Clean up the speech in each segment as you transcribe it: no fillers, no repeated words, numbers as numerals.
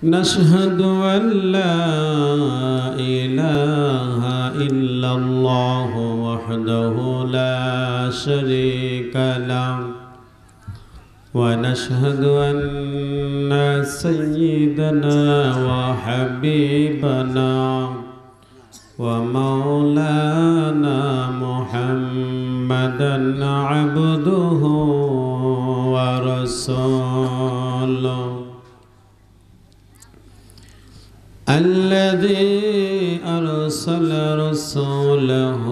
نشهد أن لا إله إلا الله وحده لا شريك له ونشهد أن سيدنا وحبيبنا ومولانا محمدا عبده ورسوله الذي أرسل رسوله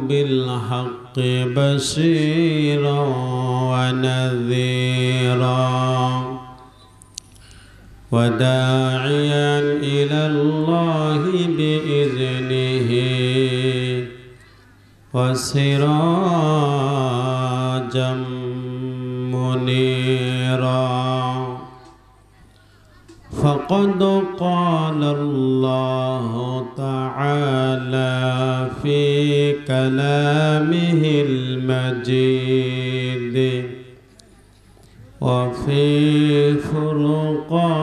بالحق بشيرا ونذيرا وداعيا إلى الله بإذنه وسراجا منيرا فقد قال الله تعالى في كلامه المجيد وفي فرقانه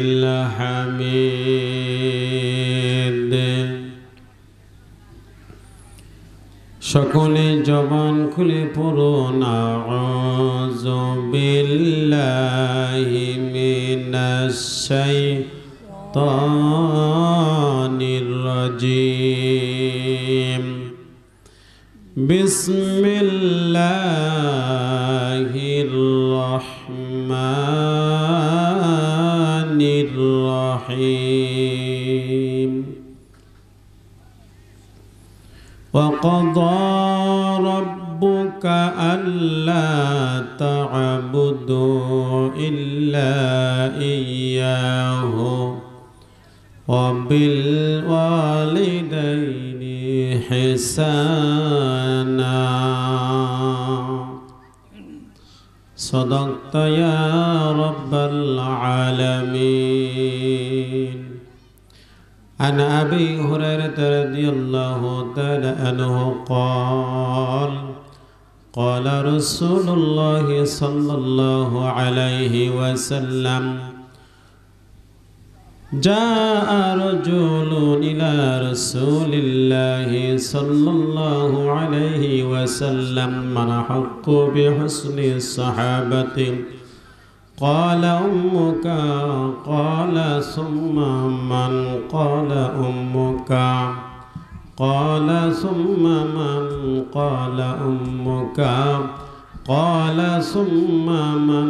الحميد সকলে জবান খুলে পড়ুন আউযু বিল্লাহি মিনাশ শাইতানির রাজিম বিসমিল্লাহির রহমানির রহিম وقضى ربك ألا تعبدوا إلا إياه وبالوالدين إحسانا صدقت يا رب العالمين عن أبي هريرة رضي الله تعالى عنه قال قال رسول الله صلى الله عليه وسلم جاء رجل إلى رسول الله صلى الله عليه وسلم من حق بحسن الصحابة قال أمك قال ثم من قال أمك قال ثم من قال أمك قال ثم من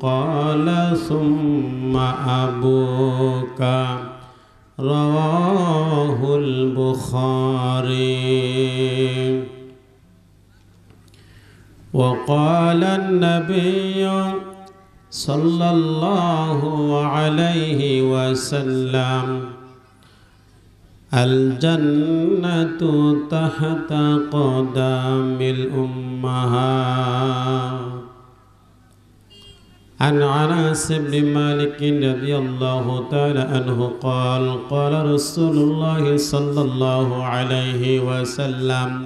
قال ثم أبوك رواه البخاري وقال النبي صلى الله عليه وسلم الجنة تحت قدم الأمهات عن أنس بن مالك رضي الله تعالى عنه قال قال رسول الله صلى الله عليه وسلم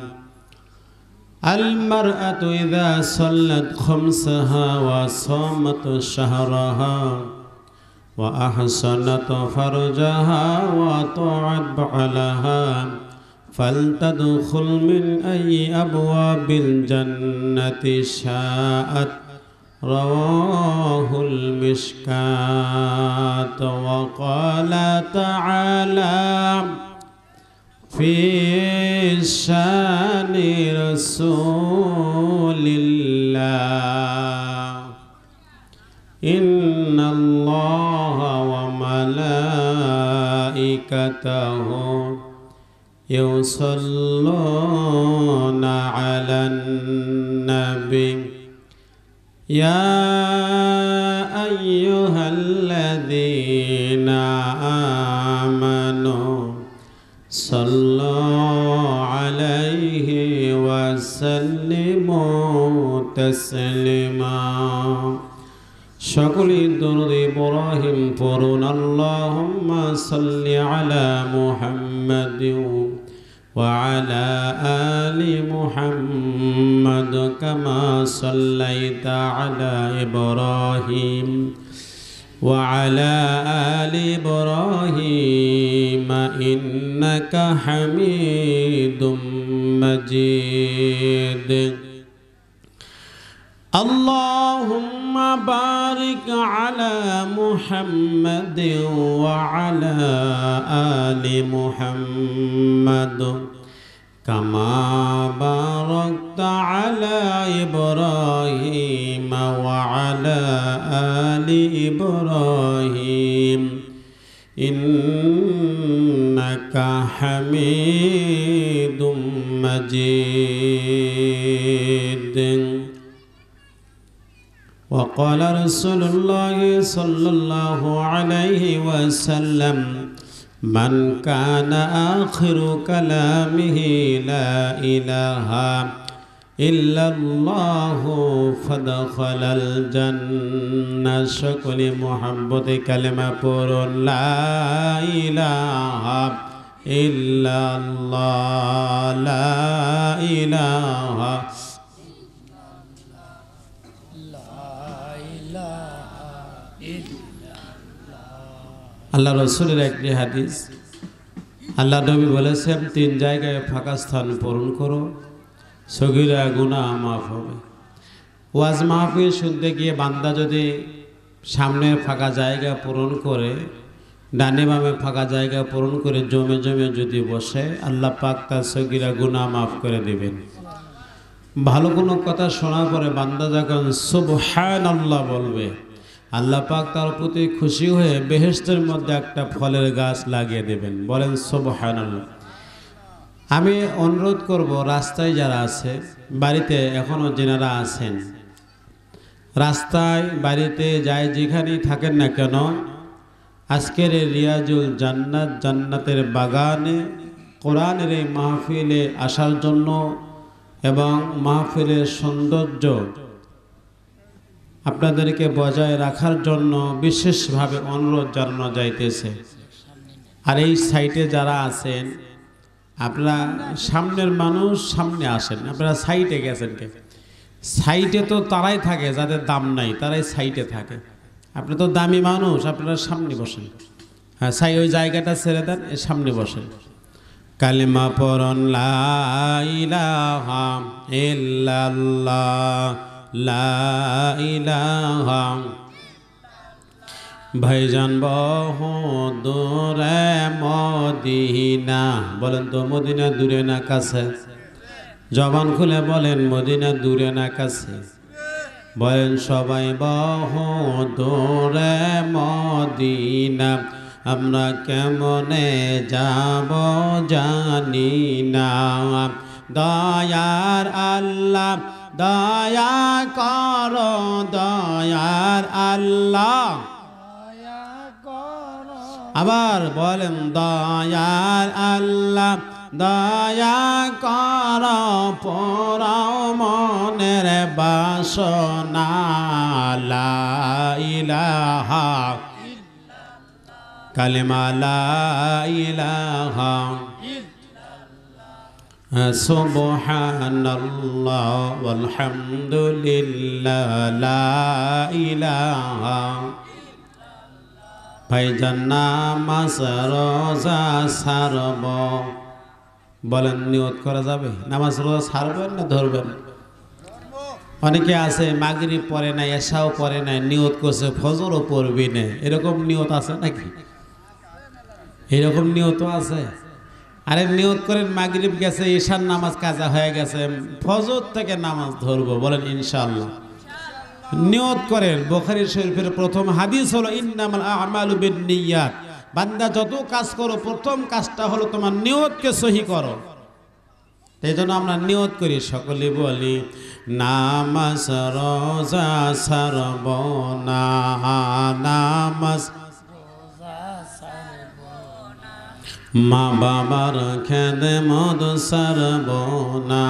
المرأة إذا صلت خمسها وصامت شهرها وأحسنت فرجها وأطاعت بعلها فلتدخل من أي أبواب الجنة شاءت رواه المشكاة وقال تعالى في شان رسول الله إن الله وملائكته يصلون على النبي يا أيها الذين آمنوا صلوا عليه وسلموا تسليما সকলে দরুদ ইব্রাহিম পড়ুন আল্লাহুম্মা সাল্লি আলা মুহাম্মাদিন ওয়া আলা আলি মুহাম্মাদ কামা সাল্লাইতা আলা ইব্রাহিম وعلى آل إبراهيم إنك حميد مجيد اللهم بارك على محمد وعلى آل محمد كما باركت على إبراهيم وعلى آل إبراهيم إنك حميد مجيد وقال رسول الله صلى الله عليه وسلم من كان آخر كلامه لا إله إلا الله فدخل الجنة شكل محبت كلمة پورن لا إله إلا الله لا إله আল্লাহ রসুলের একটি হাদিস আল্লাহ নবী বলেছেন 3 জায়গায় ফাঁকা স্থান পূরণ করো সগীরা গুনাহ মাফ হবে। ওয়াজ মাহফিল শুনতে গিয়ে বান্দা যদি সামনের ফাঁকা জায়গা পূরণ করে ডানে বামে ফাঁকা জায়গা পূরণ করে জমে জমে যদি বসে আল্লাহ পাক তার সগীরা গুনাহ মাফ করে দিবেন। ভালো কোনো কথা শোনার পরে বান্দা যখন সুবহানাল্লাহ বলবে আল্লাহ পাক তার প্রতি খুশি হয়ে বেহেশতের মধ্যে একটা ফলের গাছ লাগিয়ে দেবেন। বলেন সুবহানাল্লাহ। আমি অনুরোধ করব রাস্তায় যারা আছে বাড়িতে এখনো যারা আছেন রাস্তায় বাড়িতে যায় যেখানেই থাকেন না কেন আজকের এই রিয়াজুল জান্নাত জান্নাতের বাগানে কোরআনের এই মাহফিলে আসার জন্য এবং মাহফিলের সৌন্দর্য আপনাদেরকে বজায় রাখার জন্য বিশেষভাবে অনুরোধ জানানো যাইতেছে। আর এই সাইটে যারা আছেন আপনারা সামনের মানুষ সামনে আসেন, আপনারা সাইটে গেছেন কে? সাইটে তো তারাই থাকে যাদের দাম নাই, তারাই সাইটে থাকে। আপনি তো দামি মানুষ, আপনারা সামনে বসেন। হ্যাঁ, ওই জায়গাটা ছেড়ে দেন, সামনে বসেন। কালিমা পড়ন লা ইলাহা ইল্লাল্লাহ লা ইলাহা। ভাইজান বহু দূরে মদিনা, বলেন তো মদিনা দূরে না কাছে? জবান খুলে বলেন মদিনা দূরে না কাছে? বলেন সবাই বহু দূরে মদিনা, আমরা কেমনে যাব জানি না। দয়ার আল্লাহ দয়া করো, দয়ার আল্লাহ। আবার বলেন দয়ার আল্লাহ দয়া করো, পোড়াও মনের বাসনা। লা ইলাহা কালিমা লা ইলাহা সুবহানাল্লাহ ওয়ালহামদুলিল্লাহ লা ইলাহা। ভাইজান নামাজ রোজা ছাড়ব, বলেন নিয়ত করা যাবে? নামাজ রোজা ছাড়বেন না ধরবেন? অনেকে আছে মাগরিব পড়ে নাই, এশাও পড়ে নাই, নিয়ত করছে ফজরও পড়বি না। এরকম নিয়ত আছে নাকি? এরকম নিয়তও আছে। আরে নিয়ত করেন মাগরিব গেছে, ঈশার নামাজ কাজা হয়ে গেছে, ফজর থেকে নামাজ ধরবো, বলেন ইনশাআল্লাহ। নিয়ত করেন। বুখারী শরীফের প্রথম হাদিস হলো ইন্নামাল আ'মালু বিন্নিয়াত। বান্দা যত কাজ করো প্রথম কাজটা হলো তোমার নিয়তকে সহি করো। এই জন্য আমরা নিয়ত করি, সকলে বলি নামাজ রোজা ছাড়ব না, নামাজ মা বাবার খেদমত ছাড়ব না,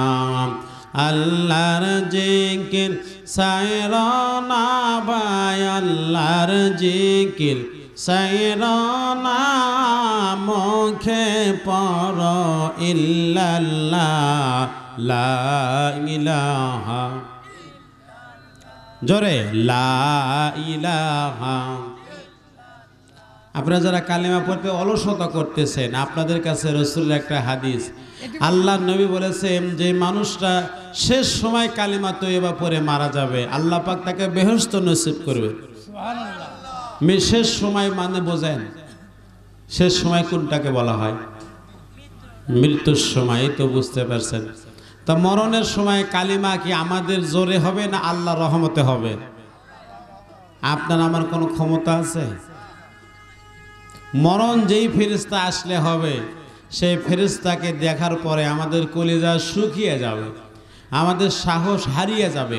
আল্লাহর জিকির ছাইর না ভাই, আল্লাহর জিকির ছাইর না, মুখে পড়ো ইল্লাল্লাহ লা ইলাহা। জোরে লা ইলাহা আপনারা যারা কালিমা পড়তে অলসতা করতেছেন, আপনাদের কাছে রাসূলের একটা হাদিস, আল্লাহর নবী বলেছেন যে মানুষটা শেষ সময় কালিমা তয়্যিবা পড়ে মারা যাবে, আল্লাহ পাক তাকে বেহেশত নসিব করবে। সুবহানাল্লাহ। শেষ সময় মানে বোঝেন শেষ সময় কোনটাকে বলা হয়? মৃত্যুর সময়, তো বুঝতে পারছেন। তা মরণের সময় কালিমা কি আমাদের জোরে হবে না আল্লাহর রহমতে হবে? আপনার আমার কোনো ক্ষমতা আছে? মরণ যেই ফেরেশতা আসলে হবে, সেই ফেরেশতাকে দেখার পরে আমাদের কলিজা শুকিয়ে যাবে, আমাদের সাহস হারিয়ে যাবে,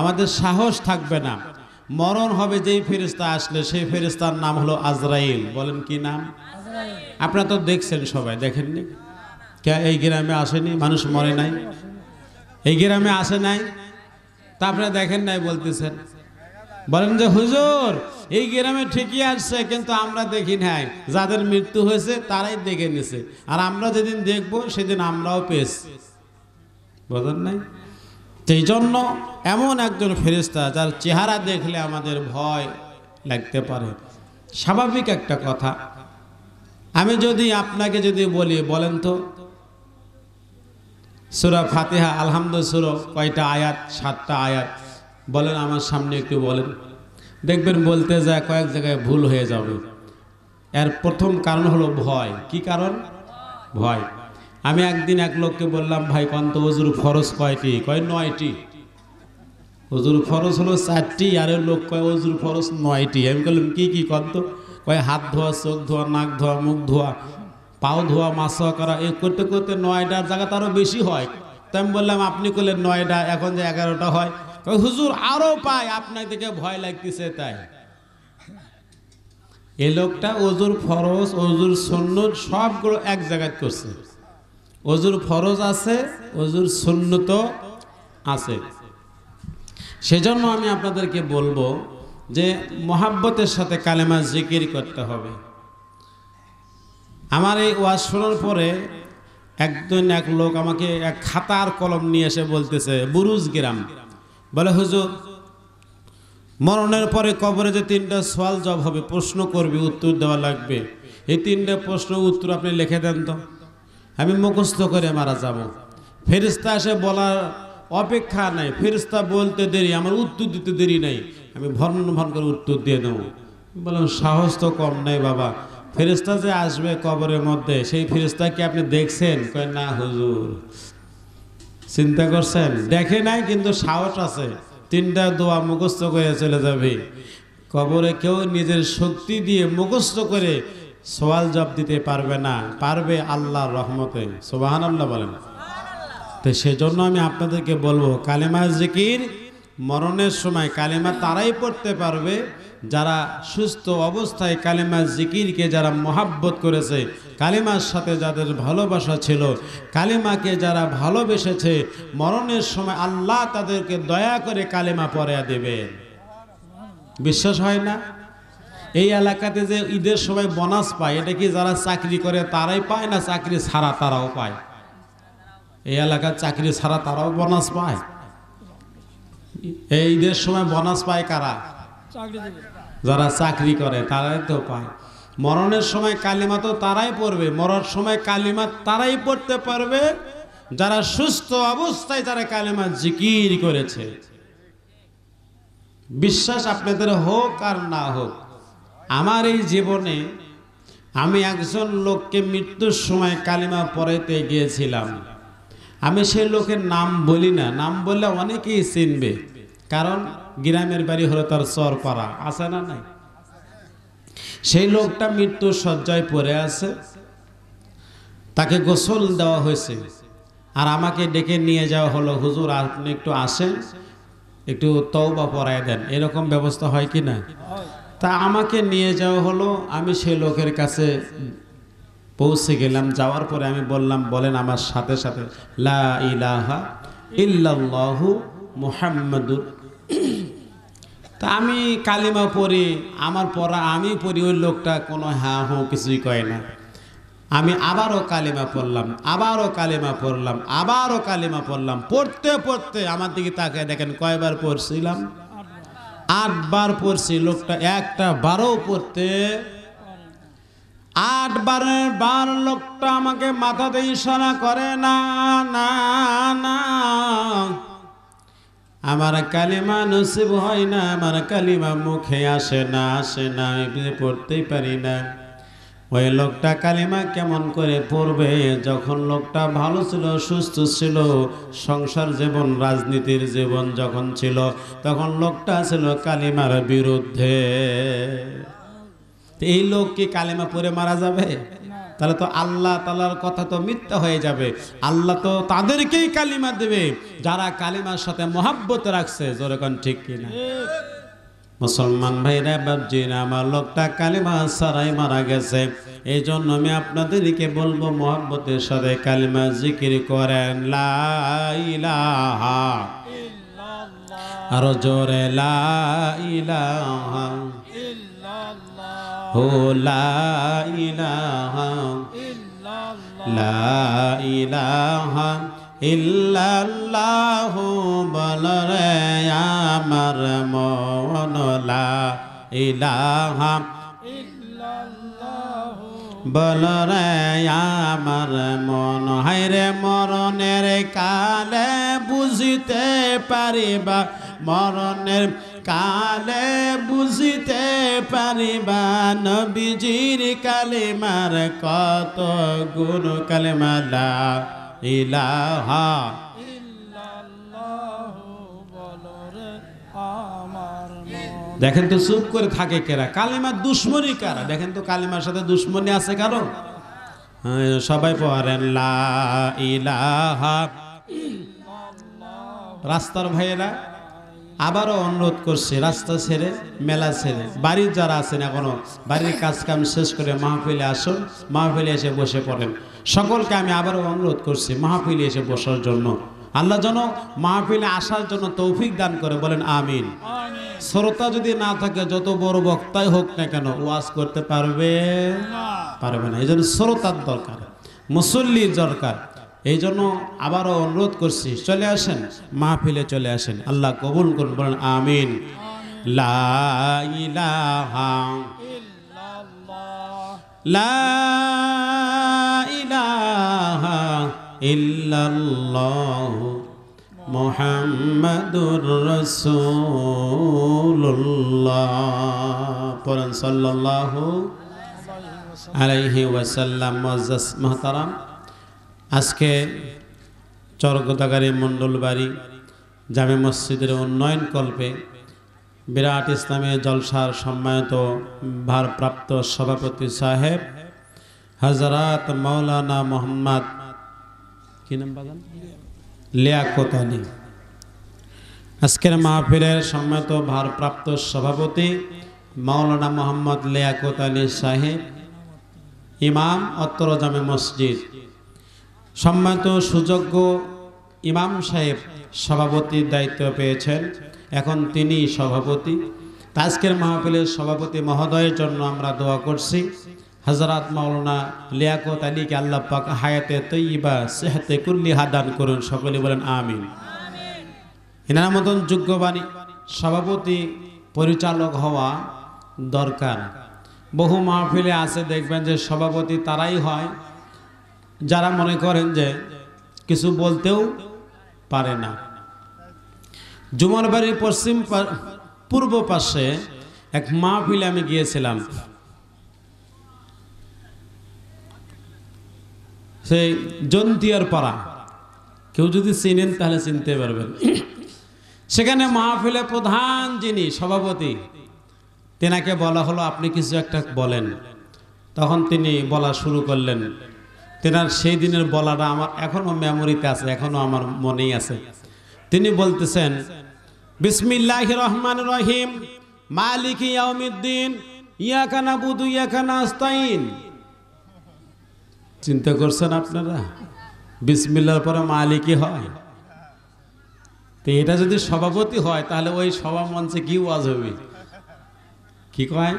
আমাদের সাহস থাকবে না। মরণ হবে যেই ফেরেশতা আসলে, সেই ফেরেশতার নাম হলো আজরাইল। বলেন কি নাম? আপনারা তো দেখছেন, সবাই দেখেননি? কে এই গ্রামে আসেনি? মানুষ মরে নাই? এই গ্রামে আসে নাই? তা আপনারা দেখেন নাই বলতেছেন? বলেন যে হুজুর এই গ্রামে ঠিকই আসছে, কিন্তু আমরা দেখি নাই। যাদের মৃত্যু হয়েছে তারাই দেখে নিছে, আর আমরা যেদিন দেখবো সেদিন আমরাও পেয়েছি। বুঝেন নাই? সেই জন্য এমন একজন ফেরেশতা যার চেহারা দেখলে আমাদের ভয় লাগতে পারে, স্বাভাবিক একটা কথা। আমি যদি আপনাকে যদি বলি, বলেন তো সূরা ফাতিহা আলহামদুলিল্লাহ সূরা কয়টা আয়াত? 7টা আয়াত। বলেন আমার সামনে একটু বলেন, দেখবেন বলতে যায় কয়েক জায়গায় ভুল হয়ে যাবে। এর প্রথম কারণ হলো ভয়। কি কারণ? ভয়। আমি একদিন এক লোককে বললাম, ভাই কন্ত ওযুর ফরজ কয়টি? কয় 9টি। ওযুর ফরজ হলো 4টি, আর লোক কয় ওযুর ফরজ 9টি। আমি বললাম কি কি কন্ত? কয় হাত ধোয়া, চোখ ধোয়া, নাক ধোয়া, মুখ ধোয়া, পাও ধোয়া, মাসওয়া করা, এই করতে করতে 9টার জায়গা তারও বেশি হয়। তো আমি বললাম আপনি করলেন 9টা, এখন যে 11টা হয়। হুজুর আরো পায়, আপনার দিকে ভয় লাগতেছে তাই। এই লোকটা ওযুর ফরজ, ওযুর সুন্নত সবগুলো এক জায়গায় করছে। ওযুর ফরজ আছে, ওযুর সুন্নত আছে। সেজন্য আমি আপনাদেরকে বলবো যে মহাব্বতের সাথে কালেমা জিকির করতে হবে। আমার এই ওয়াজ শোনার পরে এক লোক আমাকে এক খাতার কলম নিয়ে এসে বলতেছে, বুরুজ গ্রাম, বলে হুজুর মরণের পরে কবরে যে 3টা সওয়াল জবাব হবে, প্রশ্ন করবে, উত্তর দেওয়া লাগবে, এই 3টা প্রশ্ন উত্তর আপনি লিখে দেন তো, আমি মুখস্থ করে মারা যাব। ফেরেশতা এসে বলার অপেক্ষা নাই, ফেরেশতা বলতে দেরি, আমার উত্তর দিতে দেরি নাই, আমি ভন ভন করে উত্তর দিয়ে দেবো। বললাম সাহস তো কম নাই বাবা, ফেরেশতা যে আসবে কবরের মধ্যে, সেই ফেরেশতা কি আপনি দেখছেন? কয় না হুজুর। চিন্তা করছেন? দেখে নাই, কিন্তু সাহস আছে, 3টা দোয়া মুখস্থ করে চলে যাবে কবরে। কেউ নিজের শক্তি দিয়ে মুখস্থ করে সওয়াল জবাব দিতে পারবে না, পারবে আল্লাহর রহমতে। সুবহানাল্লাহ বলেন। তো সেজন্য আমি আপনাদেরকে বলবো, কালেমা জিকির মরণের সময় কালেমা তারাই পড়তে পারবে যারা সুস্থ অবস্থায় কালেমা জিকিরকে যারা মহাব্বত করেছে, কালেমার সাথে যাদের ভালোবাসা ছিল, কালেমাকে যারা ভালোবেসেছে, মরণের সময় আল্লাহ তাদেরকে দয়া করে কালেমা পড়ায়া দেবেন। বিশ্বাস হয় না? এই এলাকাতে যে ঈদের সময় বোনাস পায়, এটা কি যারা চাকরি করে তারাই পায়, না চাকরি ছাড়া তারাও পায়? এই এলাকার চাকরি ছাড়া তারাও বোনাস পায়। এই ঈদের সময় বোনাস পায় কারা? যারা চাকরি করে তারাই তো পায়। মরণের সময় কালিমা তো তারাই পড়বে, মরার সময় কালিমা তারাই পড়তে পারবে যারা সুস্থ অবস্থায় যারা কালিমা জিকির করেছে। বিশ্বাস আপনাদের হোক আর না হোক, আমার এই জীবনে আমি একজন লোককে মৃত্যুর সময় কালিমা পড়াইতে গিয়েছিলাম। আমি সেই লোকের নাম বলি না, নাম বললে অনেকেই চিনবে, কারণ গ্রামের বাড়ি হলো তার চরপাড়া, আছে না নাই? সেই লোকটা মৃত্যুর শয্যায় পড়ে আছে, তাকে গোসল দেওয়া হয়েছে, আর আমাকে ডেকে নিয়ে যাওয়া হলো, হুজুর আপনি একটু আসেন, একটু তওবা পড়ায় দেন, এরকম ব্যবস্থা হয় কি না? তা আমাকে নিয়ে যাওয়া হলো, আমি সেই লোকের কাছে পৌঁছে গেলাম। যাওয়ার পরে আমি বললাম, বলেন আমার সাথে সাথে, লা ইলাহা ইল্লাল্লাহু মুহাম্মাদুর। তা আমি কালিমা পড়ি, আমার পড়া আমি পড়ি, ওই লোকটা কোনো হ্যাঁ হো কিছুই কয় না। আমি আবারও কালিমা পড়লাম, আবারও কালিমা পড়লাম, আবারও কালিমা পড়লাম। পড়তে পড়তে আমার দিকে তাকায় দেখেন কয়বার পড়ছিলাম? 8 বার পড়ছি। লোকটা একটা বারও পড়তে 8 বার লোকটা আমাকে মাথাতে ইশারা করে, না না না, আমার কালিমা নসিব হয় না, আমার কালিমা মুখে আসে না, আমি পড়তেই পারি না। ওই লোকটা কালিমা কেমন করে পড়বে? যখন লোকটা ভালো ছিল, সুস্থ ছিল, সংসার জীবন, রাজনীতির জীবন যখন ছিল, তখন লোকটা ছিল কালিমার বিরুদ্ধে। এই লোক কি কালিমা পড়ে মারা যাবে? তাহলে তো আল্লাহ তাআলার কথা তো মিথ্যা হয়ে যাবে। আল্লাহ তো তাদেরকেই কালিমা দেবে যারা কালিমার সাথে মহাব্বত রাখছে। জোরে কোন ঠিক কিনা? মুসলমান ভাইরা বাবজিরা, আমার লোকটা কালিমা ছাড়াই মারা গেছে। এই জন্য আমি আপনাদেরকে বলবো মহাব্বতের সাথে কালিমা জিকির করেন, লা ইলাহা ইল্লাল্লাহ, আরো জোরে লা ইলাহা ইল্লাল্লাহ, ও লা ইলাহা ইল্লাল্লাহ, লা ইলাহা ইল্লাল্লাহ বলরে আমার মন, লা ইলাহা ইল্লাল্লাহ বলরে আমার মন। হায়রে মরণের কালে বুঝিতে পারিবা, মরণের কালে বুঝিতে পারিবা, নবীজির কালিমার কত গুণ। কালিমা লা ইলাহা ইল্লাল্লাহ বলরে আমার মন। দেখেন তো চুপ করে থাকে কেরা? কালিমার দুশ্মনী কারা? দেখেন তো কালিমার সাথে দুশ্মনী আছে কারো? সবাই পড়েন লা ইলাহা ইল্লাল্লাহ। রাস্তার ভাইয়েরা আবারও অনুরোধ করছে, রাস্তা ছেড়ে, মেলা ছেড়ে, বাড়ির যারা আছেন এখনো বাড়ির কাজ কাম শেষ করে মাহফিলে আসুন, মাহফিলে এসে বসে পড়েন। সকলকে আমি আবারও অনুরোধ করছি মাহফিলে এসে বসার জন্য। আল্লাহ যেন মাহফিলে আসার জন্য তৌফিক দান করে, বলেন আমিন। শ্রোতা যদি না থাকে, যত বড় বক্তাই হোক না কেন, ওয়াজ করতে পারবে না। এই জন্য শ্রোতার দরকার, মুসল্লির দরকার। এই জন্য আবারও অনুরোধ করছি, চলে আসেন মাহফিলে, চলে আসেন। আল্লাহ কবুল করুন, বলেন আমিন। লা ইলাহা ইল্লাল্লাহ, লা ইলাহা ইল্লাল্লাহ মুহাম্মাদুর রাসূলুল্লাহ। পড়েন সাল্লাল্লাহু আলাইহি ওয়াসাল্লাম। মুআজ্জাজ মুহতারাম, আজকে চরগোদাগাড়ি মণ্ডলবাড়ি জামে মসজিদের উন্নয়ন কল্পে বিরাট ইসলামী জলসার সম্মানিত ভারপ্রাপ্ত সভাপতি সাহেব হযরত মাওলানা মোহাম্মদ কি নাম বাগান লিয়াকত আলী, আজকের মাহফিলের সম্মানিত ভারপ্রাপ্ত সভাপতি মাওলানা মোহাম্মদ লিয়াকত আলী সাহেব, ইমাম অত্র জামে মসজিদ, সম্মানিত সুযোগ্য ইমাম সাহেব সভাপতির দায়িত্ব পেয়েছেন, এখন তিনি সভাপতি। আজকের মাহফিলের সভাপতি মহোদয়ের জন্য আমরা দোয়া করছি, হযরত মাওলানা লিয়াকত আলীকে আল্লাহ পাক হায়াতে তৈয়বা সেহতে কুল্লিহা দান করুন। সকলে বলেন আমিন। এনার মতন যোগ্যবানী সভাপতি পরিচালক হওয়া দরকার। বহু মাহফিলে আছে, দেখবেন যে সভাপতি তারাই হয় যারা মনে করেন যে কিছু বলতেও পারে না। জুমারবাড়ির পূর্ব পাশে এক মাহফিলে আমি গিয়েছিলাম। সেই জন্তিয়ার পাড়া, কেউ যদি চিনেন তাহলে চিনতে পারবেন। সেখানে মাহফিলে প্রধান যিনি সভাপতি, তেনাকে বলা হলো আপনি কিছু একটা বলেন। তখন তিনি বলা শুরু করলেন। তেনার সেই দিনের বলাটা আমার এখনো মেমোরিতে আছে, এখনো আমার মনেই আছে। তিনি বলতেছেন, বিসমিল্লাহির রহমানির রহিম, মালিকি ইয়াউমিদ্দিন, ইয়াকা নাবুদু ইয়াকা নাস্তাইন। চিন্তা করছেন আপনারা, বিসমিল্লাহর পরে মালিকি হয়? তো এটা যদি সভাপতি হয় তাহলে ওই সভা মঞ্চে কি ওয়াজ হবে? কি কয়?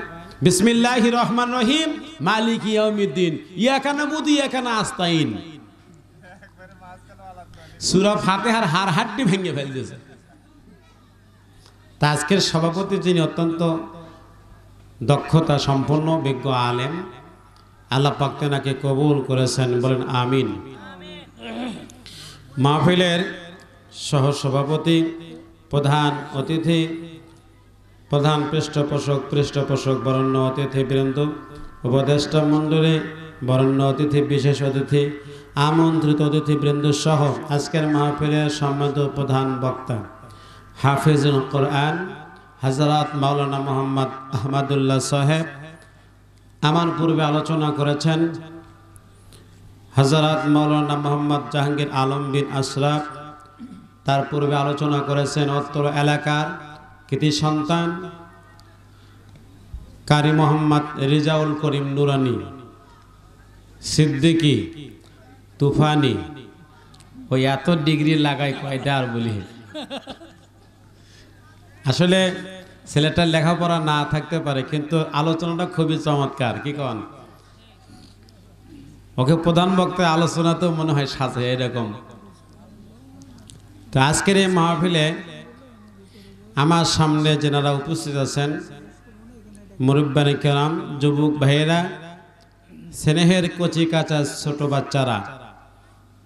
বিসমিল্লাহির রহমানির রহিম, মালিকি ইয়াউমিদ্দিন, ইয়াকা নাবুদু ইয়াকা নাস্তাইন। সূরা ফাতিহার হাড় হাড্ডি ভেঙে ফেলতেছে। তা আজকের সভাপতি যিনি অত্যন্ত দক্ষতা সম্পন্ন বিজ্ঞ আলেম, আল্লাহ পাক তেনাকে কবুল করেছেন, বলেন আমিন। মাহফিলের সহসভাপতি, প্রধান অতিথি, প্রধান পৃষ্ঠপোষক বরেণ্য অতিথিবৃন্দ, উপদেষ্টা মণ্ডলী, বরেণ্য অতিথি, বিশেষ অতিথি, আমন্ত্রিত অতিথিবৃন্দ সহ আজকের মাহফিলের সম্মানিত প্রধান বক্তা হাফিজুল কোরআন হযরত মাওলানা মোহাম্মদ আহমদুল্লাহ সাহেব আমার পূর্বে আলোচনা করেছেন। হযরত মাওলানা মোহাম্মদ জাহাঙ্গীর আলম বিন আশরাফ তার পূর্বে আলোচনা করেছেন। অত্র এলাকার কৃতি সন্তান কারি মোহাম্মদ রিজাউল করিম নুরানি, সিদ্দিকি, তুফানি, ওই এত ডিগ্রি লাগাই কয়টা আর বলি। আসলে ছেলেটার লেখাপড়া না থাকতে পারে, কিন্তু আলোচনাটা খুবই চমৎকার। কি কন? ওকে প্রধান বক্তার আলোচনা তো মনে হয় সাজে এরকম। তো আজকের এই মাহফিলে আমার সামনে যেনারা উপস্থিত আছেন, মুরব্বানি কেরাম, যুবক ভাইয়েরা, স্নেহের কচি কাঁচা ছোট বাচ্চারা,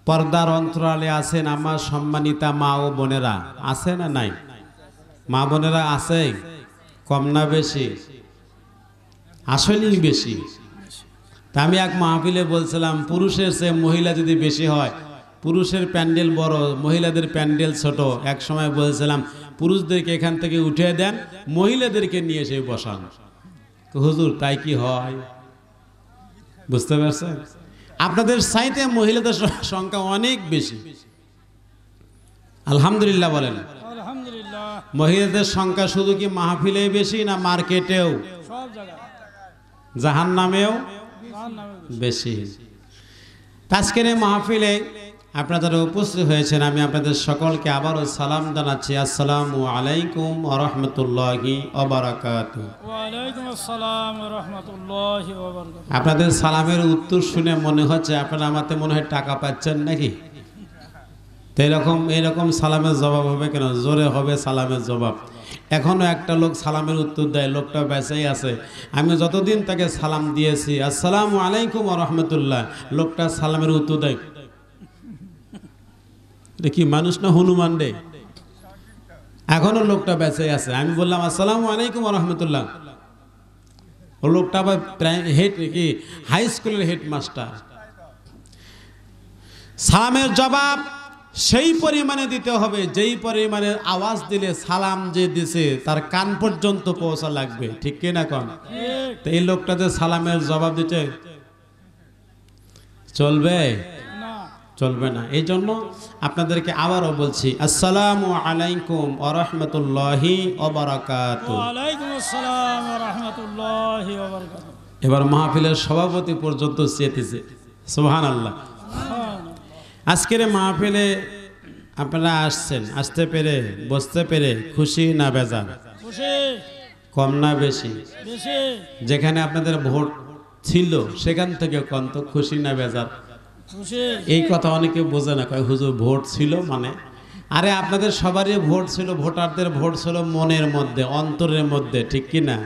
পর্দার অন্তরালে আছেন আমার সম্মানিতা মা ও বোনেরা, আছে না নাই? মা বোনেরা আছে, কম না বেশি? আসলেই বেশি। তা আমি এক মাহফিলে বলছিলাম, পুরুষের চেয়ে মহিলা যদি বেশি হয়, পুরুষের প্যান্ডেল বড়, মহিলাদের প্যান্ডেল ছোট। এক সময় বলছিলাম পুরুষদেরকে এখান থেকে উঠিয়ে দেন, মহিলাদেরকে নিয়ে এসে বসান। তো হুজুর তাই কি হয়? বুঝতে পারছেন? আপনাদের চাইতে মহিলাদের সংখ্যা অনেক বেশি। আলহামদুলিল্লাহ বলেন। আলহামদুলিল্লাহ। মহিলাদের সংখ্যা শুধু কি মাহফিলে বেশি, না মার্কেটেও, সব জায়গায়, জাহান্নামেও জাহান্নামে বেশি? আজকের এই মাহফিলে আপনারা যারা উপস্থিত হয়েছেন, আমি আপনাদের সকলকে আবারও সালাম জানাচ্ছি। আসসালামু আলাইকুম ওয়া রাহমাতুল্লাহি ওয়া বারাকাতুহু। ওয়া আলাইকুম আসসালাম ওয়া রাহমাতুল্লাহি ওয়া বারাকাতুহু। আপনাদের সালামের উত্তর শুনে মনে হচ্ছে আপনারা আমাতে মনে হয় টাকা পাচ্ছেন নাকি? তো এরকম সালামের জবাব হবে কেন? জোরে হবে সালামের জবাব। এখনো একটা লোক সালামের উত্তর দেয়, লোকটা বেঁচেই আছে। আমি যতদিন তাকে সালাম দিয়েছি আসসালামু আলাইকুম ওয়া রাহমাতুল্লাহ, লোকটা সালামের উত্তর দেয়। কি মানুষ না হনুমান রে? এখনো লোকটা বেঁচে আছে। আমি বললাম আসসালামু আলাইকুম ওয়া রাহমাতুল্লাহ, ও লোকটা আবার হাই স্কুলের হেডমাস্টার। সালামের জবাব সেই পরিমাণে দিতে হবে যেই পরিমাণে আওয়াজ দিলে সালাম যে দিছে তার কান পর্যন্ত পৌঁছা লাগবে। ঠিক কি না কন? তো এই লোকটা যে সালামের জবাব দিতে চলবে না, চলবে না। এই জন্য আপনাদেরকে আবারও বলছি আসসালামু আলাইকুম ওয়া রাহমাতুল্লাহি ওয়া বারাকাতুহু। ওয়া আলাইকুম আসসালাম ওয়া রাহমাতুল্লাহি ওয়া বারাকাতুহু। এবার মাহফিলের সভাপতি পর্যন্ত চেয়েছে। সুবহানাল্লাহ। আজকের মাহফিলে আপনারা আসছেন, আসতে পেরে, বসতে পেরে খুশি না বেজার? খুশি। কম না বেশি? বেশি। যেখানে আপনাদের ভোট ছিল সেখান থেকে কম, তো খুশি না বেজার? খুশি। এই কথা অনেকে বোঝে না, কয় হুজুর ভোট ছিল মানে? আরে আপনাদের সবারই ভোট ছিল, ভোটারদের ভোট ছিল মনের মধ্যে, অন্তরের মধ্যে। ঠিক কি না?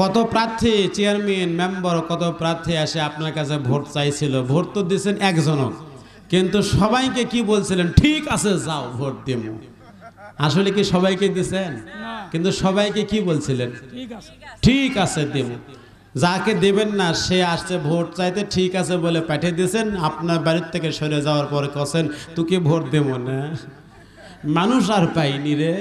কত প্রার্থী, চেয়ারম্যান, মেম্বার, কত প্রার্থী আসে আপনার কাছে ভোট চাইছিল, ভোট তো দিয়েছেন একজনও, কিন্তু সবাইকে কি বলছিলেন? ঠিক আছে যাও ভোট দেব। আসলে কি সবাইকে দিয়েছেন? না, কিন্তু সবাইকে কি বলছিলেন? ঠিক আছে, ঠিক আছে দেব। যাকে দেবেন না সে আসছে ভোট চাইতে, ঠিক আছে বলে পাঠিয়ে দিয়েছেন, আপনার বাড়ির থেকে সরে যাওয়ার পরে কছেন তোকে ভোট দেব না। মানুষ আর পাইনি রে।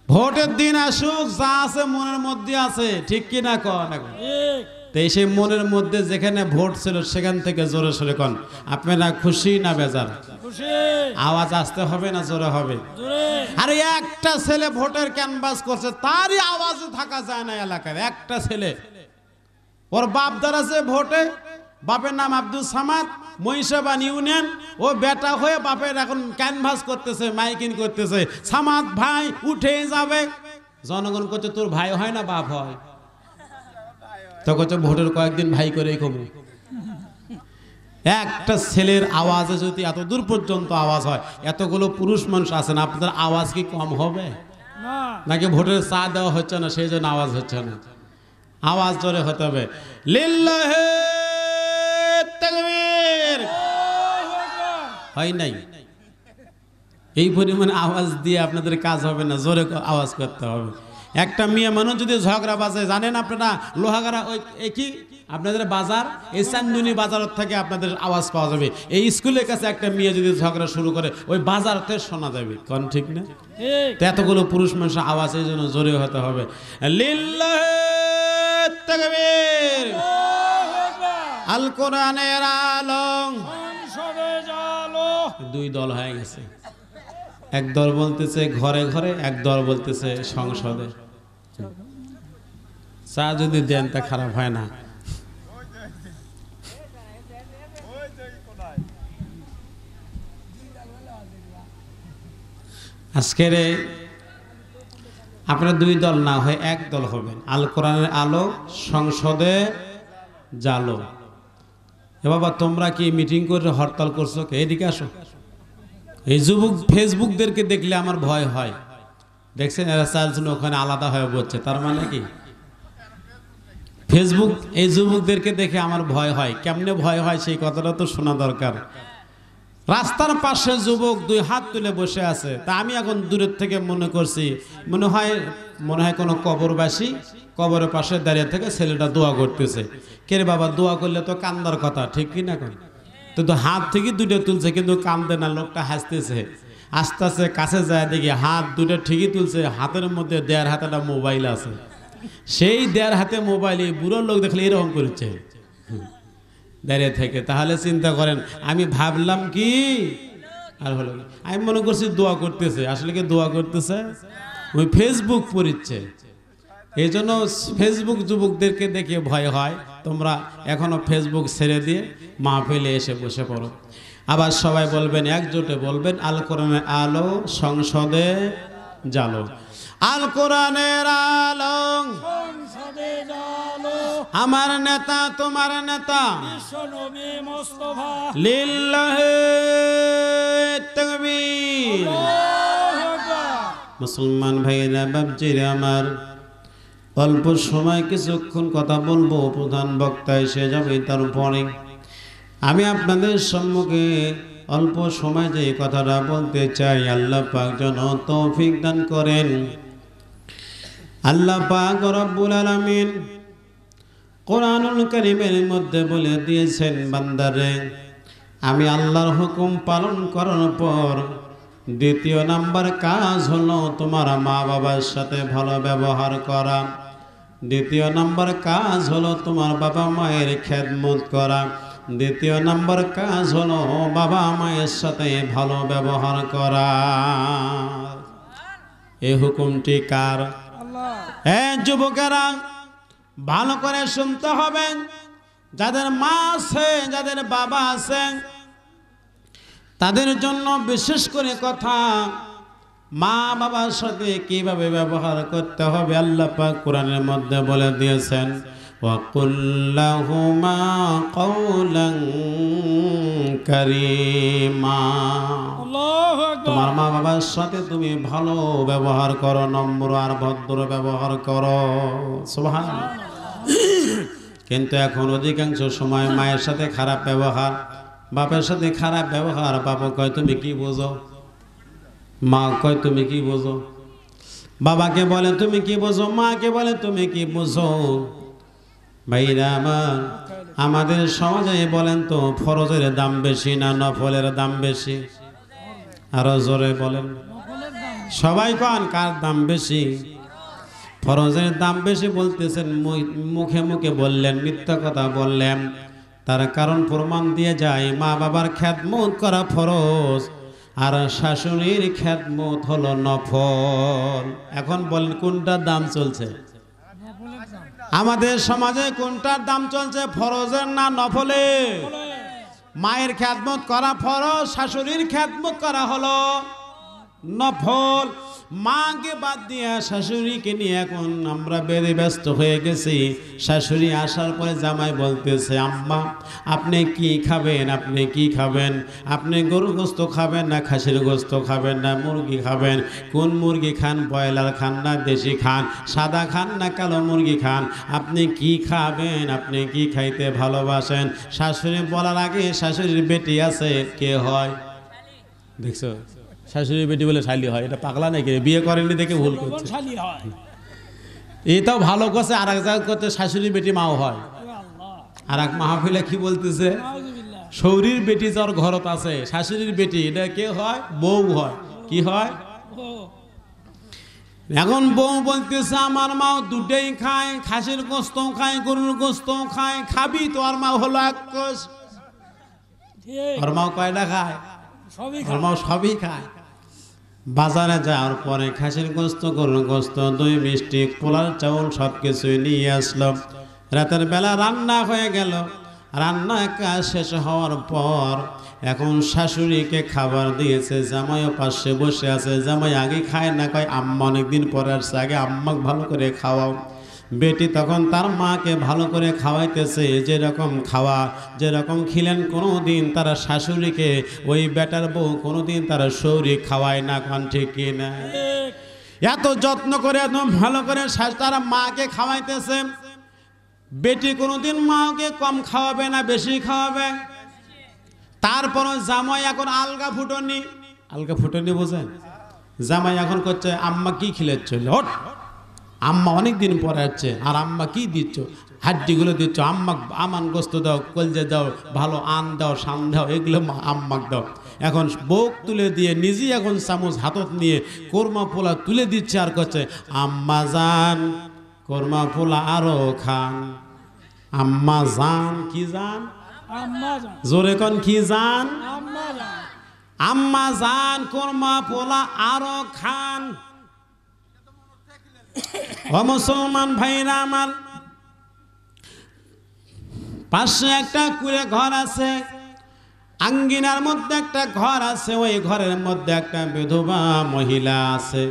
ভোটের দিন আসুক, যা আছে মনের মধ্যে আছে। ঠিক কি না কন? এখন ঠিক। তো সেই মনের মধ্যে যেখানে ভোট ছিল সেখান থেকে জোরে সোরে কন, আপনারা খুশি না বেজার? খুশি। আওয়াজ আসতে হবে না জোরে হবে? জোরে। আরে একটা ছেলে ভোটের ক্যানভাস করছে, তারই আওয়াজে থাকা যায় না এলাকার। একটা ছেলে, ওর বাপ দাঁড়াছে ভোটে, বাপের নাম আব্দুল সামাদ, মহিষাবান ইউনিয়ন। ও বেটা হয়ে বাপের এখন ক্যানভাস করতেছে, মাইকিং করতেছে, সামাদ ভাই উঠে যাবে। জনগণ করছে তোর ভাই হয় না বাপ হয়? তো করছে ভোটের কয়েকদিন ভাই করেই কমু। একটা ছেলের আওয়াজে যদি এত দূর পর্যন্ত আওয়াজ হয়, এতগুলো পুরুষ মানুষ আছেন, আপনাদের আওয়াজ কি কম হবে? না। নাকি ভোটের চা দেওয়া হচ্ছে না সেই জন্য আওয়াজ হচ্ছে না? আওয়াজ জোরে হতে হবে, লিল্লাহি তাকবীর। হয় নাই? এই পরিমাণে আওয়াজ দিয়ে আপনাদের কাজ হবে না, জোরে আওয়াজ করতে হবে। একটা মেয়ে মানুষ যদি ঝগড়া বাজে, জানেন আপনারা লোহাগাড়া ওই কি আপনাদের বাজার, এই চান্দুনি বাজার থেকে আপনাদের আওয়াজ পাওয়া যাবে। এই স্কুলের কাছে একটা মেয়ে যদি ঝগড়া শুরু করে, ওই বাজারতে শোনা যাবে। কোন ঠিক না? তো এতগুলো পুরুষ মানুষের আওয়াজ এই জন্য জোরে হতে হবে, লিল্লাহি তাকবীর। আল কোরআনের আলো, দুই দল হয়ে গেছে। এক দল বলতেছে ঘরে ঘরে, এক দল বলতেছে সংসদে। চা যদি দেন তা খারাপ হয় না। আজকের আপনারা দুই দল না হয়ে এক দল হবেন। আল কোরআনের আলো, সংসদে জালো। এ বাবা, তোমরা কি মিটিং করে হরতাল করছো? এদিকে আসো। এই যুবক ফেসবুকদেরকে দেখলে আমার ভয় হয়। দেখছেন এরা চারজন ওখানে আলাদা হয়ে বলছে, তার মানে কি ফেসবুক, এই যুবকদেরকে দেখে আমার ভয় হয়। কেমনে ভয় হয় সেই কথাটা তো শোনা দরকার। রাস্তার পাশে যুবক দুই হাত তুলে বসে আছে, তা আমি এখন দূরের থেকে মনে করছি মনে হয় কোনো কবরবাসী, কবরের পাশে দাঁড়িয়ে থেকে ছেলেটা দোয়া করতেছে। কে রে বাবা, দোয়া করলে তো কান্দার কথা, ঠিক কি না? তো হাত থেকে দুটো তুলছে কিন্তু কান্দে না, লোকটা হাসতেছে। আস্তে আস্তে কাছে যায় দেখি হাত দুটো ঠিকই তুলছে, হাতের মধ্যে দেড় হাতে একটা মোবাইল আছে। সেই দেড় হাতে মোবাইলে বুড়ো লোক দেখলে এরকম করছে দাঁড়িয়ে থেকে। তাহলে চিন্তা করেন, আমি ভাবলাম কি আর হলো কি, আমি মনে করছি দোয়া করতেছে, আসলে কি দোয়া করতেছে ওই ফেসবুক পড়িচ্ছে। এই জন্য ফেসবুক যুবকদেরকে দেখে ভয় হয়। তোমরা এখনো ফেসবুক ছেড়ে দিয়ে মাহফিলে এসে বসে পড়ো। আবার সবাই বলবেন, একজোটে বলবেন, আল কোরআনের আলো, সংসদে জালো। আল কোরআনের আলো, সংসদে জালো। আমার নেতা তোমার নেতা বিশ্বনবী মুস্তাফা, লিল্লাহি তাকবীর। মুসলমান ভাইরা, বাপজিরা আমার, অল্প সময় কিছুক্ষণ কথা বলবো, প্রধান বক্তা এসে যাবে। তারপরে আমি আপনাদের সম্মুখে অল্প সময় যে কথাটা বলতে চাই, আল্লাহ পাক যেন তৌফিক দান করেন। আল্লাহ পাক রব্বুল আলামিন কোরআনুল কারীমের মধ্যে বলে দিয়েছেন, বান্দারে আমি আল্লাহর হুকুম পালন করার পর দ্বিতীয় নাম্বার কাজ হলো তোমার মা বাবার সাথে ভালো ব্যবহার করা। দ্বিতীয় নাম্বার কাজ হলো তোমার বাবা মায়ের খেদমত করা। দ্বিতীয় নাম্বার কাজ হলো বাবা মায়ের সাথে ভালো ব্যবহার করা। এই হুকুমটি কার? যুবকেরা ভালো করে শুনতে হবে। যাদের মা আছে, যাদের বাবা আছে, তাদের জন্য বিশেষ করে কথা, মা বাবার সাথে কিভাবে ব্যবহার করতে হবে আল্লাহ পাক কোরআনের মধ্যে বলে দিয়েছেন, ওয়াকুল লাহুমা কওলান কারীমা। তোমার মা বাবার সাথে তুমি ভালো ব্যবহার করো, নম্র আর ভদ্র ব্যবহার করো। সুবহানাল্লাহ। কিন্তু এখন অধিকাংশ সময় মায়ের সাথে খারাপ ব্যবহার, বাপের সাথে খারাপ ব্যবহার। বাবা কয় তুমি কি বোঝো, মা কয় তুমি কি বোঝো। বাবাকে বলে তুমি কি বোঝো, মাকে বলে তুমি কি বোঝো। ভাইরা আমার, আমাদের সমাজে বলেন তো ফরজের দাম বেশি না নফলের দাম বেশি? আরো জোরে বলেন। সবাই কন কার দাম বেশি? ফরজের দাম বেশি বলতেছেন, মুখে মুখে বললেন, মিথ্যা কথা বললেন। তার কারণ প্রমাণ দিয়ে যায়, মা বাবার খেদমত করা ফরজ আর শাশুড়ির খেদমত হলো নফল। এখন বলেন কোনটার দাম চলছে আমাদের সমাজে? কোনটার দাম চলছে, ফরজের না নফলে? মায়ের খেদমত করা ফরজ, শাশুড়ির খেদমত করা হলো নফল। মাকে বাদ দিয়ে শাশুড়িকে নিয়ে এখন আমরা বেড়ে ব্যস্ত হয়ে গেছি। শাশুড়ি আসার পরে জামাই বলতেছে, আম্মা আপনি কি খাবেন, আপনি কি খাবেন, আপনি গরুর গোস্ত খাবেন না খাসির গোস্ত খাবেন না মুরগি খাবেন, কোন মুরগি খান, ব্রয়লার খান না দেশি খান, সাদা খান না কালো মুরগি খান, আপনি কি খাবেন, আপনি কি খাইতে ভালোবাসেন। শাশুড়ি বলার আগে শাশুড়ির বেটি আছে কে হয় দেখছো, শাশুড়ি বেটি বলে শালি হয়, এটা পাগলা নাকি, বিয়ে করেনি দেখে ভুল করছে। শালি হয়। এটাও ভালো করছে, আর এক জায়গায় করতে শাশুড়ি বেটি মাও হয়। আল্লাহ আর এক মাহফিলে কি বলতেছে, নাউজুবিল্লাহ। শৌরির বেটি যার ঘরত আছে, শাশুড়ির বেটি এটা কে হয়, বউ হয়। কি হয়? ও এখন বউ বলতেছে আমার মাও দুটেই খায়, খাসির গোস্ত খায়, গরুর গোস্ত খায়, খাবি তো। আর মা হলো এক কোষ, ঠিক আর মাও কয়টা খায়, সবই আর মাও সবই খায়। বাজারে যাওয়ার পরে খাসির গোস্ত, গরুর গোস্ত, দই, মিষ্টি, পোলার চাউল সব কিছুই নিয়ে আসলো। রাতের বেলা রান্না হয়ে গেল। রান্না কাজ শেষ হওয়ার পর এখন শাশুড়িকে খাবার দিয়েছে, জামাইও পাশে বসে আছে। জামাই আগে খায় না, কয় আম্মা অনেকদিন পরে আসছে, আগে আম্মাকে ভালো করে খাওয়াও। বেটি তখন তার মাকে ভালো করে খাওয়াইতেছে, যেরকম খাওয়া, যেরকম খিলেন কোনো দিন তারা শাশুড়িকে, ওই বেটার বউ কোনো দিন তারা শৌরি খাওয়ায় না। কান ঠিক কি না? ঠিক এত যত্ন করে একদম ভালো করে তারা মাকে খাওয়াইতেছে। বেটি কোনোদিন মাকে কম খাওয়াবে না, বেশি খাওয়াবে। তারপরও জামাই এখন আলগা ফুটনি, আলগা ফুটনি বোঝেন, জামাই এখন করছে আম্মা কি খিলেচ্ছিল, ওঠ আম্মা অনেক দিন পরে আসছে, আর আম্মা কি দিচ্ছ, হাড্ডিগুলো দিচ্ছ, আম্মা আমান গোস্ত দাও, কলজে দাও, ভালো আন দাও, শান দাও, এগুলো আম্মাক দাও। এখন বউক তুলে দিয়ে নিজেই এখন চামচ হাতত নিয়ে কোরমা পোলা তুলে দিচ্ছে, আর করছে আম্মা জান কোরমা পোলা আরো খান। আম্মা জান কি জান, আম্মা জান, জোরে কোন কি জান, আম্মা জান। আম্মা জান কোরমা পোলা আরো খান। ও মুসলমান ভাইরা আমার, পাশে একটা কুড়ে ঘর আছে, আঙ্গিনার মধ্যে একটা ঘর আছে, ওই ঘরের মধ্যে একটা বিধবা মহিলা আছে।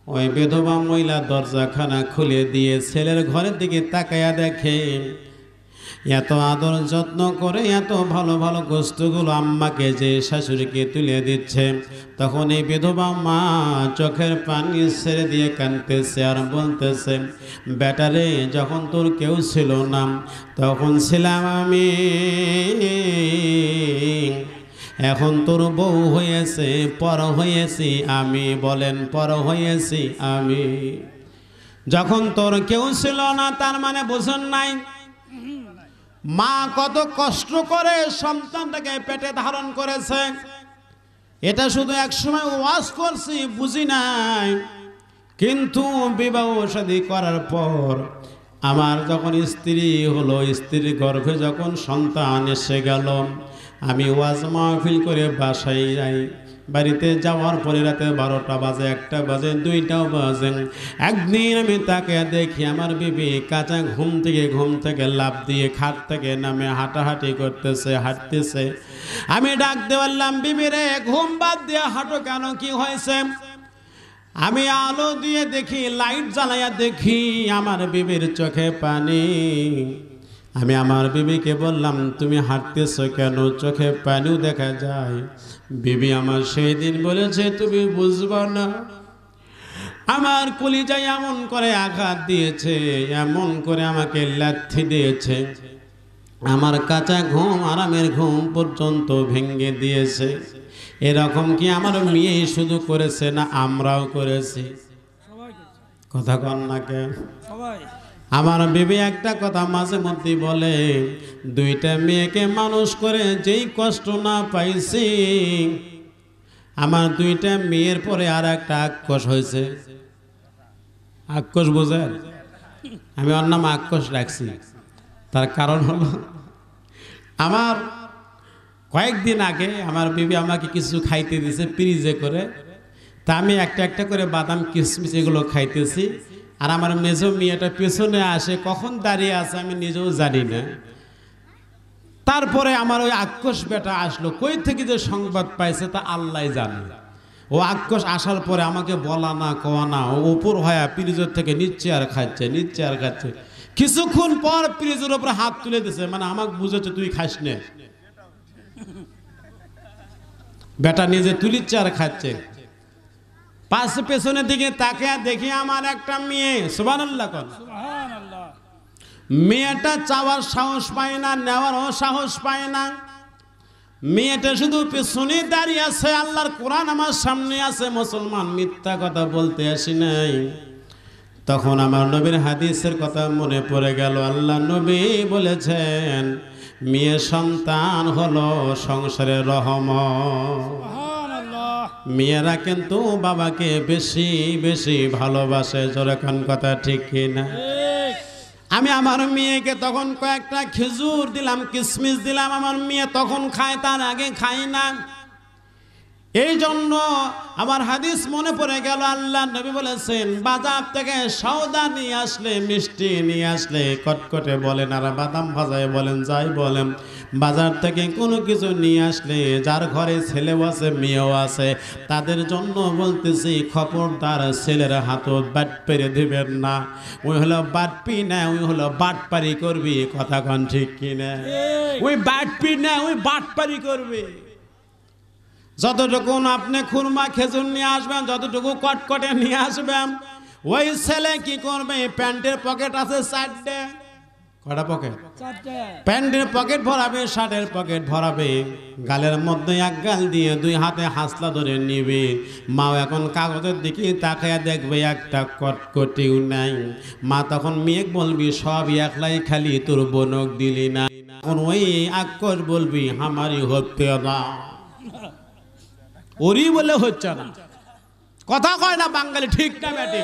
ওই বিধবা মহিলা দরজাখানা খুলে দিয়ে ছেলের ঘরের দিকে তাকায়া দেখে, এত আদর যত্ন করে এত ভালো ভালো গোস্তগুলো আম্মাকে যে শাশুড়িকে তুলে দিচ্ছে, তখন এই বিধবা মা চোখের পানি ছেড়ে দিয়ে কাঁদতেছে আর বলতেছে, বেটারে যখন তোর কেউ ছিল না তখন ছিলাম আমি, এখন তোর বউ হয়েছে, পর হয়েছি আমি। বলেন পর হয়েছি আমি। যখন তোর কেউ ছিল না তার মানে বোঝেন নাই মা কত কষ্ট করে সন্তানটাকে পেটে ধারণ করেছে। এটা শুধু একসময় ওয়াজ করছি, বুঝি নাই, কিন্তু বিবাহ শাদী করার পর আমার যখন স্ত্রী হলো, স্ত্রীর গর্ভে যখন সন্তান এসে গেল, আমি ওয়াজ মাহফিল করে বাসায় যাই। বাড়িতে যাওয়ার পরে রাতে 12টা বাজে, 1টা বাজে, 2টাও বাজে। একদিন আমি তাকে দেখি আমার বিবি কাঁচা ঘুম থেকে লাফ দিয়ে খাট থেকে নামে হাঁটাহাঁটি করতেছে, হাঁটতেছে। আমি ডাক দেওয়ালাম, বিবি রে ঘুম বাদ দিয়ে হাঁটো কেন, কি হয়েছে? আমি আলো দিয়ে দেখি, লাইট জ্বালাইয়া দেখি আমার বিবির চোখে পানি। আমি আমার বিবিকে বললাম, তুমি হাঁটতেছো কেন, চোখে পানিও দেখা যায়। বিবি আমার সেই দিন বলেছে, তুমি বুঝবা না, আমার কলিজায় এমন করে আঘাত দিয়েছে, এমন করে আমাকে লাথি দিয়েছে, আমার কাঁচা ঘুম, আরামের ঘুম পর্যন্ত ভেঙে দিয়েছে। এরকম কি আমার মেয়ে শুধু করেছে না আমরাও করেছি? সবাই করছে, কথা কন না কেন? সবাই। আমার বিবি একটা কথা মাঝে মধ্যে বলে, 2টা মেয়েকে মানুষ করে যেই কষ্ট না পাইছি, আমার 2টা মেয়ের পরে আর একটা আক্রোশ হয়েছে। আক্রোশ বোঝেন? আমি ওর নাম আক্রোশ রাখছি, তার কারণ হলো আমার কয়েকদিন আগে আমার বিবি আমাকে কিছু খাইতে দিয়েছে ফ্রিজে করে, তা আমি একটা একটা করে বাদাম কিশমিশ এগুলো খাইতেছি। আর আমার মেজো মেয়েটা পেছনে আসে, কখন দাঁড়িয়ে আছে আমি নিজেও জানি না। তারপরে আমার ওই আক্রোশ বেটা আসলো, কই থেকে যে সংবাদ পাইছে তা আল্লাহ জানে। ও আক্রোশ আসার পরে আমাকে বলা না কওয়া না, ও উপর হয়ে ফ্রিজের থেকে নিচ্ছে আর খাচ্ছে, নিচ্ছে আর খাচ্ছে। কিছুক্ষণ পর ফ্রিজের উপরে হাত তুলে দিছে, মানে আমাকে বুঝেছে তুই খাস নে। বেটা নিজে তুলিচ্ছে আর খাচ্ছে। পাশে পেছনের দিকে তাকে দেখি আমার একটা মেয়ে, সুবহানাল্লাহ কোন, সুবহানাল্লাহ। মেয়েটা চাওয়ার সাহস পায় না, নেওয়ারও সাহস পায় না। মেয়েটা শুধু পেছনে দাঁড়িয়ে আছে, আল্লাহর কোরআন আমার সামনে আছে, মুসলমান মিথ্যা কথা বলতে আসি নাই। তখন আমার নবীর হাদিসের কথা মনে পড়ে গেল। আল্লাহ নবী বলেছেন মেয়ে সন্তান হলো সংসারের রহমত। সুবহানাল্লাহ। মেয়েরা কিন্তু বাবাকে বেশি বেশি ভালোবাসে, যেরকম কথা ঠিক কিনা? ঠিক। আমি আমার মেয়েকে তখন কয়েকটা খেজুর দিলাম, কিশমিশ দিলাম, আমার মেয়ে তখন খায়, তার আগে খায় না। এই জন্য আমার হাদিস মনে পড়ে গেল, আল্লাহ নবী বলেছেন বাজার থেকে সওদা নিয়ে আসলে, মিষ্টি নিয়ে আসলে, কটকটে বলেন আর বাদাম ভাজায় বলেন, যাই বলেন, বাজার থেকে কোনো কিছু নিয়ে আসলে যার ঘরে ছেলেও আছে মেয়েও আছে তাদের জন্য বলতেছি খবরদার ছেলের হাতত বাট পেরে দিবেন না। ওই হলো বাটপি না, ওই হলো বাটপারি করবি। কথা কন ঠিক কিনা? ওই বাটপি না, ওই বাটপারি করবি। যতটুকু আপনি খুরমা খেজুর নিয়ে আসবেন, যতটুকু কটকটে নিয়ে আসবেন, ওই ছেলে কি করবে? প্যান্টের পকেট আছে 4টে, কটা পকেট? 4টে। প্যান্টের পকেট ভরাবে, শার্টের পকেট ভরাবে, গালের মধ্যে এক গাল দিয়ে 2 হাতে হাসলা ধরে নিবে। মাও এখন কাগজের দিকে তাকায় দেখবে একটা কটকটিও নাই। মা তখন মেয়ে বলবি সব একলাই খালি, তোর বোনক দিলি না। এখন ওই আক্কর বলবি আমারই হতে না, ওরই বলে হচ্ছে না। কথা কয় না বাঙালি, ঠিক না ব্যাটি?